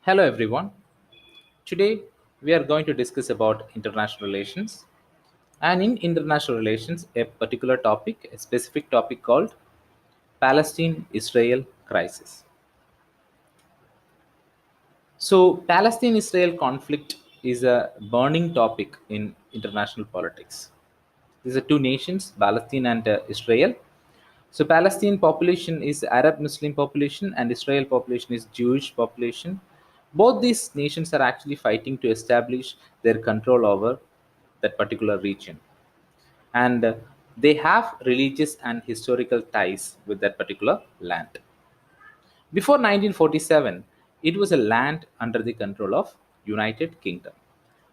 Hello everyone. Today we are going to discuss about international relations. And in international relations, a particular topic, a specific topic called Palestine-Israel crisis. So Palestine-Israel conflict is a burning topic in international politics. These are two nations, Palestine and Israel. So Palestine population is Arab Muslim population and Israel population is Jewish population. Both these nations are actually fighting to establish their control over that particular region. And they have religious and historical ties with that particular land. Before 1947, it was a land under the control of United Kingdom.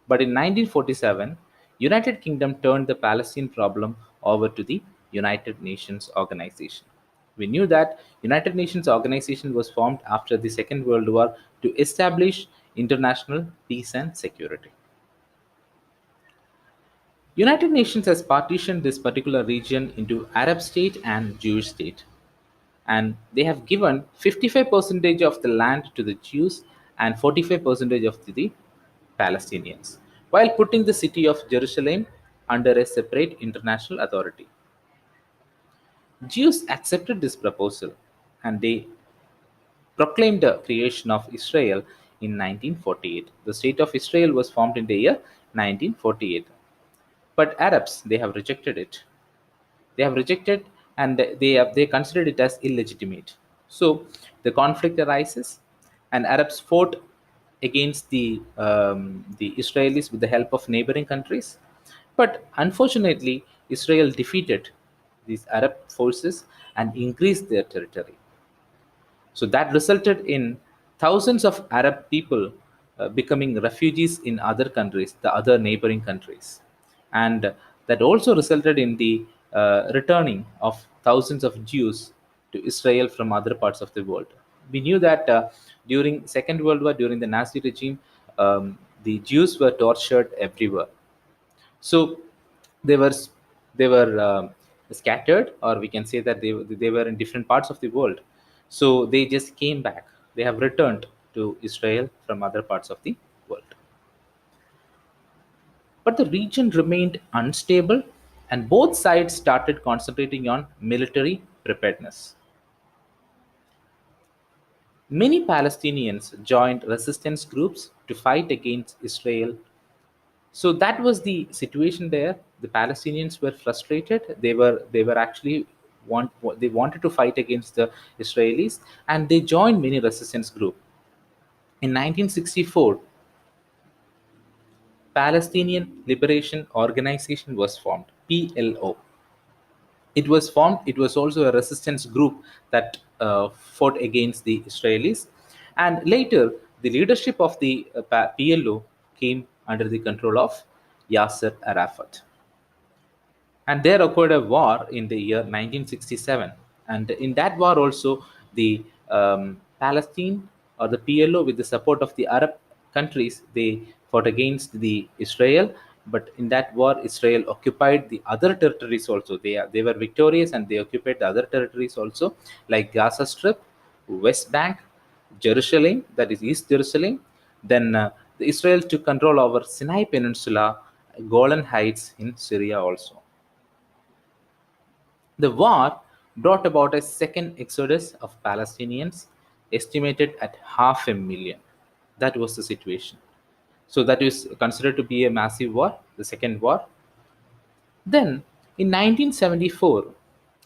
But in 1947, United Kingdom turned the Palestine problem over to the United Nations Organization. We knew that United Nations Organization was formed after the Second World War to establish international peace and security. United Nations has partitioned this particular region into Arab state and Jewish state, and they have given 55 percentage of the land to the Jews and 45 percentage of the Palestinians, while putting the city of Jerusalem under a separate international authority. Jews accepted this proposal and they proclaimed the creation of Israel in 1948. The state of Israel was formed in the year 1948. But Arabs, they have rejected it. They have rejected and they considered it as illegitimate. So the conflict arises, and Arabs fought against the Israelis with the help of neighboring countries. But unfortunately, Israel defeated these Arab forces and increased their territory. So that resulted in thousands of Arab people becoming refugees in other countries, the other neighboring countries. And that also resulted in the returning of thousands of Jews to Israel from other parts of the world. We knew that during Second World War, during the Nazi regime, the Jews were tortured everywhere. So they were they were scattered, or we can say that they were in different parts of the world. So they just came back. They have returned to Israel from other parts of the world. But the region remained unstable, and both sides started concentrating on military preparedness. Many Palestinians joined resistance groups to fight against Israel. So that was the situation there. The Palestinians were frustrated. They were actually they wanted to fight against the Israelis, and they joined many resistance group. In 1964, Palestinian Liberation Organization was formed, PLO. It was formed. It was also a resistance group that fought against the Israelis, and later the leadership of the PLO came under the control of Yasser Arafat. And there occurred a war in the year 1967, and in that war also the Palestine, or the PLO, with the support of the Arab countries, they fought against the Israel. But in that war, Israel occupied the other territories also. They were victorious and they occupied the other territories also, like Gaza Strip, West Bank, Jerusalem, that is East Jerusalem. Then the Israel took control over Sinai Peninsula, Golan Heights in Syria also. The war brought about a second exodus of Palestinians, estimated at half a million. That was the situation. So that is considered to be a massive war, the second war. Then, in 1974,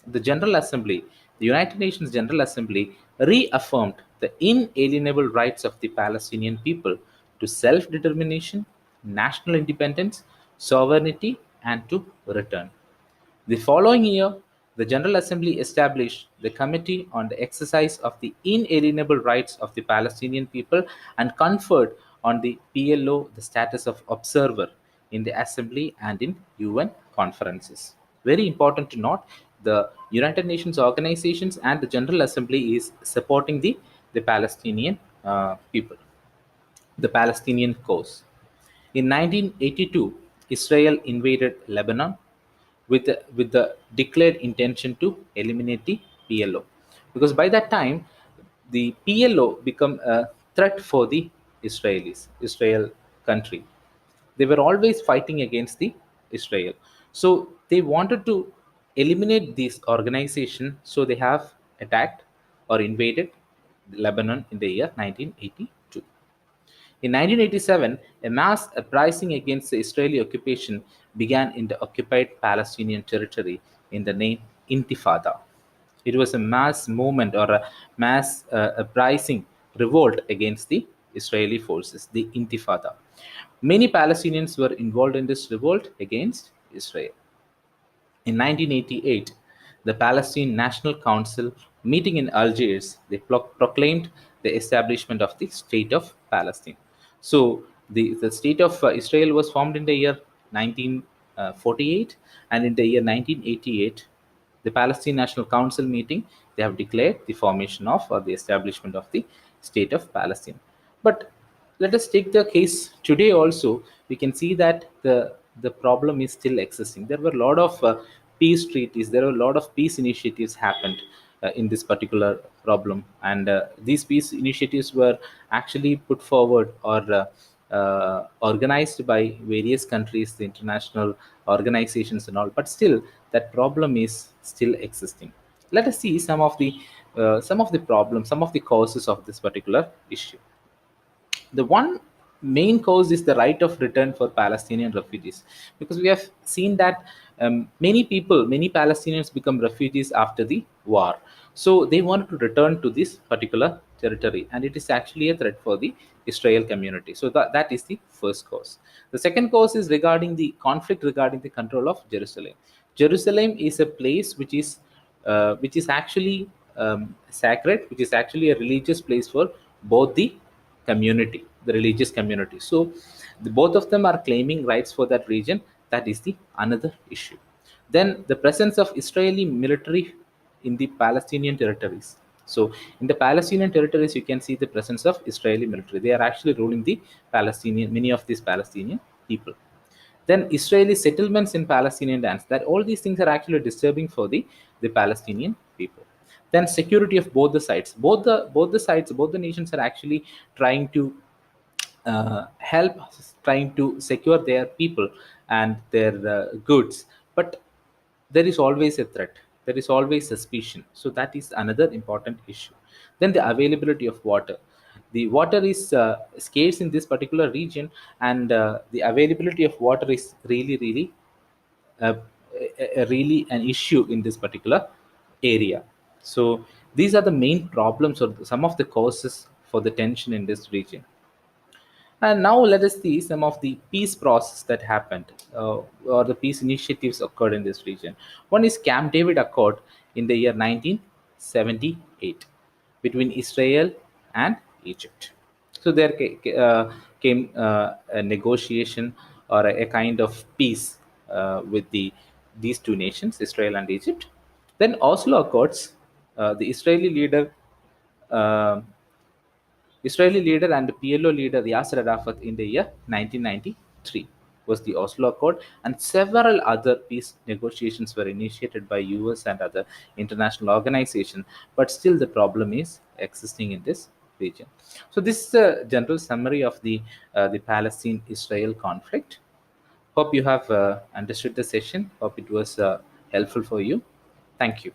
the General Assembly, the United Nations General Assembly, reaffirmed the inalienable rights of the Palestinian people to self determination, national independence, sovereignty, and to return. The following year, the General Assembly established the Committee on the Exercise of the Inalienable Rights of the Palestinian People and conferred on the PLO the status of observer in the Assembly and in UN conferences. Very important to note, the United Nations organizations and the General Assembly is supporting the Palestinian people, the Palestinian cause. In 1982, Israel invaded Lebanon with the declared intention to eliminate the PLO, because by that time the PLO become a threat for the Israel country. They were always fighting against the Israel. So they wanted to eliminate this organization. So they have attacked or invaded Lebanon in the year 1982. In 1987, a mass uprising against the Israeli occupation began in the occupied Palestinian territory in the name Intifada. It was a mass movement or a mass uprising revolt against the Israeli forces, the Intifada. Many Palestinians were involved in this revolt against Israel. In 1988, the Palestine National Council, meeting in Algiers, they proclaimed the establishment of the State of Palestine. So, the State of Israel was formed in the year 1948, and in the year 1988, the Palestine National Council meeting, they have declared the formation of or the establishment of the State of Palestine. But let us take the case today also. We can see that the problem is still existing. There were a lot of peace treaties, there were a lot of peace initiatives happened in this particular problem, and these peace initiatives were actually put forward or organized by various countries, the international organizations and all, but still that problem is still existing. Let us see some of the problems, some of the causes of this particular issue. The one main cause is the right of return for Palestinian refugees, because we have seen that many people, many Palestinians become refugees after the war. So they want to return to this particular territory, and it is actually a threat for the Israel community. So that is the first cause. The second cause is regarding the conflict regarding the control of Jerusalem. Jerusalem is a place which is actually sacred, which is actually a religious place for both the community, the religious community. So both of them are claiming rights for that region. That is the another issue. Then the presence of Israeli military in the Palestinian territories. So in the Palestinian territories, you can see the presence of Israeli military. They are actually ruling the Palestinian, many of these Palestinian people. Then Israeli settlements in Palestinian lands. That all these things are actually disturbing for the Palestinian people. Then security of both the sides. Both the sides, both the nations are actually trying to help, trying to secure their people and their goods. But there is always a threat, there is always suspicion. So that is another important issue. Then the availability of water. The water is scarce in this particular region, and the availability of water is really uh, really an issue in this particular area. So these are the main problems or some of the causes for the tension in this region. And now let us see some of the peace process that happened, or the peace initiatives occurred in this region. One is Camp David Accord in the year 1978 between Israel and Egypt. So there came a negotiation or a kind of peace with these two nations, Israel and Egypt. Then Oslo Accords, the uh, Israeli leader and PLO leader Yasser Arafat in the year 1993 was the Oslo Accord, and several other peace negotiations were initiated by US and other international organizations. But still, the problem is existing in this region. So this is a general summary of the Palestine-Israel conflict. Hope you have understood the session. Hope it was helpful for you. Thank you.